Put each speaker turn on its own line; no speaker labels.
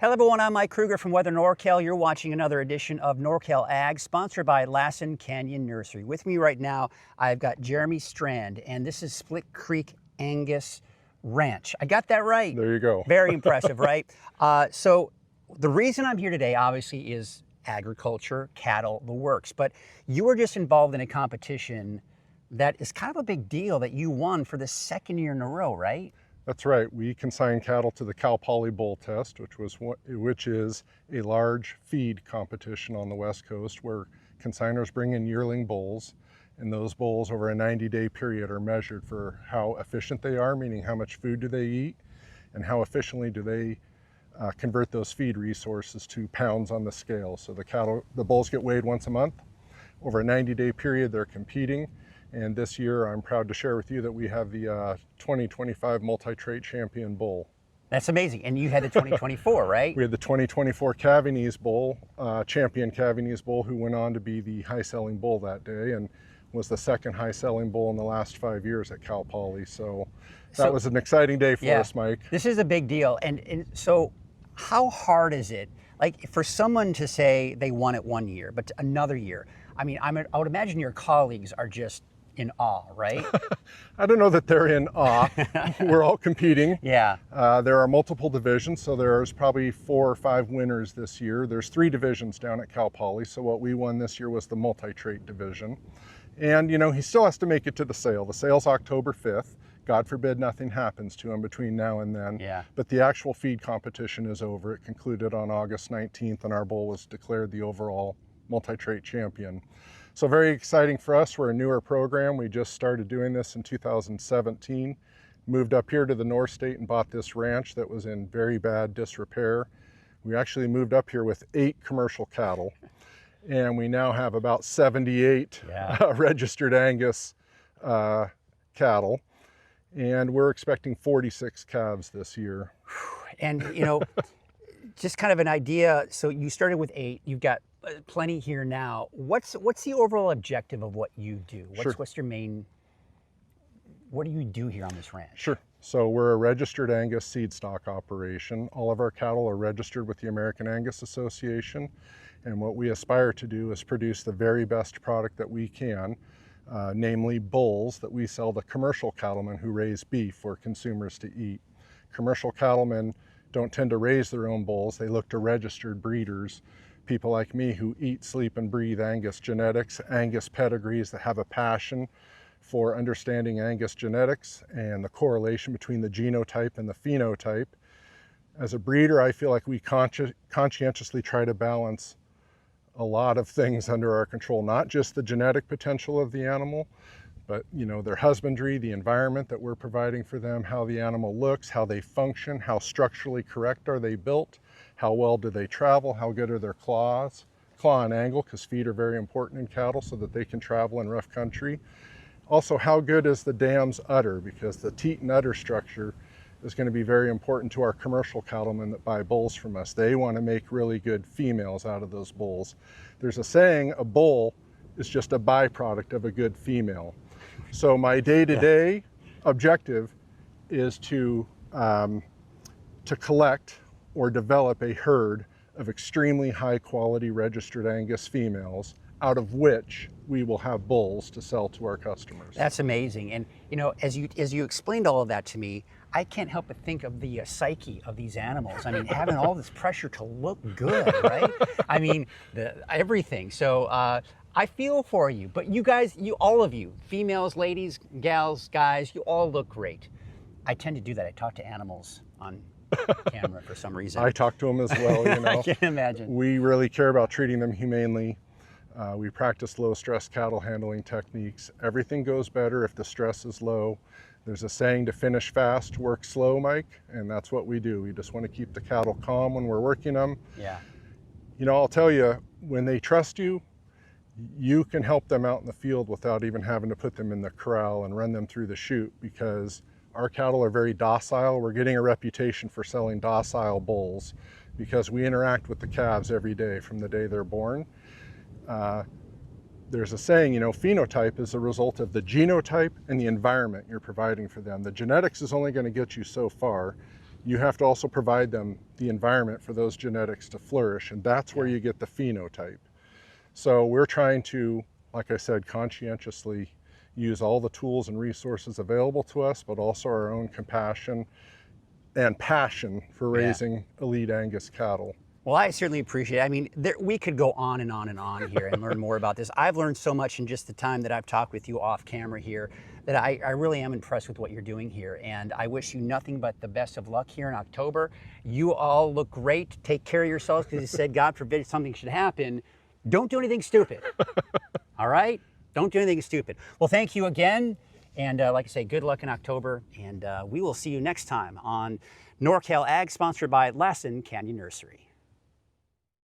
Hello everyone, I'm Mike Kruger from Weather NorCal. You're watching another edition of NorCal Ag, sponsored by Lassen Canyon Nursery. With me right now, I've got Jeremy Strand, and this is Split Creek Angus Ranch. I got that right.
There you go.
Very impressive, right? So the reason I'm here today, obviously, is agriculture, cattle, the works. But you were just involved in a competition that is kind of a big deal that you won for the second year in a row, right?
That's right. We consign cattle to the Cal Poly Bull Test, which is a large feed competition on the West Coast where consigners bring in yearling bulls, and those bulls over a 90-day period are measured for how efficient they are, meaning how much food do they eat, and how efficiently do they convert those feed resources to pounds on the scale. So the bulls get weighed once a month. Over a 90-day period, they're competing. And this year, I'm proud to share with you that we have the 2025 multi-trait champion bull.
That's amazing. And you had the 2024, right?
We had the 2024 Cavanese bull, champion Cavanese bull, who went on to be the high-selling bull that day and was the second high-selling bull in the last 5 years at Cal Poly. So that was an exciting day for us, Mike. This
is a big deal. And so how hard is it? Like for someone to say they won it 1 year, but another year, I mean, I would imagine your colleagues are just in awe, right?
I don't know that they're in awe. We're all competing.
Yeah.
There are multiple divisions, so there's probably 4 or 5 winners this year. There's 3 divisions down at Cal Poly, so what we won this year was the multi-trait division. And, you know, he still has to make it to the sale. The sale's October 5th. God forbid nothing happens to him between now and then.
Yeah.
But the actual feed competition is over. It concluded on August 19th, and our bull was declared the overall multi-trait champion. So very exciting for us. We're a newer program. We just started doing this in 2017. Moved up here to the North State and bought this ranch that was in very bad disrepair. We actually moved up here with 8 commercial cattle, and we now have about 78 registered Angus cattle, and we're expecting 46 calves this year.
And you know, just kind of an idea. So you started with 8. You've got plenty here now. What's the overall objective of what you do? What's your main, what do you do here on this ranch?
Sure. So we're a registered Angus seed stock operation. All of our cattle are registered with the American Angus Association. And what we aspire to do is produce the very best product that we can, namely bulls that we sell to commercial cattlemen who raise beef for consumers to eat. Commercial cattlemen don't tend to raise their own bulls. They look to registered breeders, people like me who eat, sleep, and breathe Angus genetics, Angus pedigrees, that have a passion for understanding Angus genetics and the correlation between the genotype and the phenotype. As a breeder, I feel like we conscientiously try to balance a lot of things under our control, not just the genetic potential of the animal, but you know, their husbandry, the environment that we're providing for them, how the animal looks, how they function, how structurally correct are they built, how well do they travel, how good are their claw and angle, because feet are very important in cattle so that they can travel in rough country. Also, how good is the dam's udder, because the teat and udder structure is going to be very important to our commercial cattlemen that buy bulls from us. They want to make really good females out of those bulls. There's a saying, a bull is just a byproduct of a good female. So my day-to-day objective is to collect or develop a herd of extremely high quality registered Angus females, out of which we will have bulls to sell to our customers.
That's amazing. And you know, as you explained all of that to me, I can't help but think of the psyche of these animals. I mean, having all this pressure to look good, right? I mean, everything. So I feel for you, but you guys, all of you, females, ladies, gals, guys, you all look great. I tend to do that. I talk to animals on camera for some reason.
I talk to them as well, you know.
I can imagine.
We really care about treating them humanely. We practice low stress cattle handling techniques. Everything goes better if the stress is low. There's a saying, to finish fast, work slow, Mike, and that's what we do. We just want to keep the cattle calm when we're working them.
Yeah.
You know, I'll tell you, when they trust you, you can help them out in the field without even having to put them in the corral and run them through the chute, because our cattle are very docile. We're getting a reputation for selling docile bulls because we interact with the calves every day from the day they're born. There's a saying, you know, phenotype is a result of the genotype and the environment you're providing for them. The genetics is only going to get you so far. you have to also provide them the environment for those genetics to flourish, and that's where you get the phenotype. So we're trying to, like I said, conscientiously use all the tools and resources available to us, but also our own compassion and passion for raising elite Angus cattle.
Well, I certainly appreciate it. I mean, we could go on and on and on here and learn more about this. I've learned so much in just the time that I've talked with you off camera here that I really am impressed with what you're doing here. And I wish you nothing but the best of luck here in October. You all look great. Take care of yourselves, because you said, God forbid something should happen. Don't do anything stupid. All right? Don't do anything stupid. Well, thank you again. And like I say, good luck in October. And we will see you next time on NorCal Ag, sponsored by Lassen Canyon Nursery.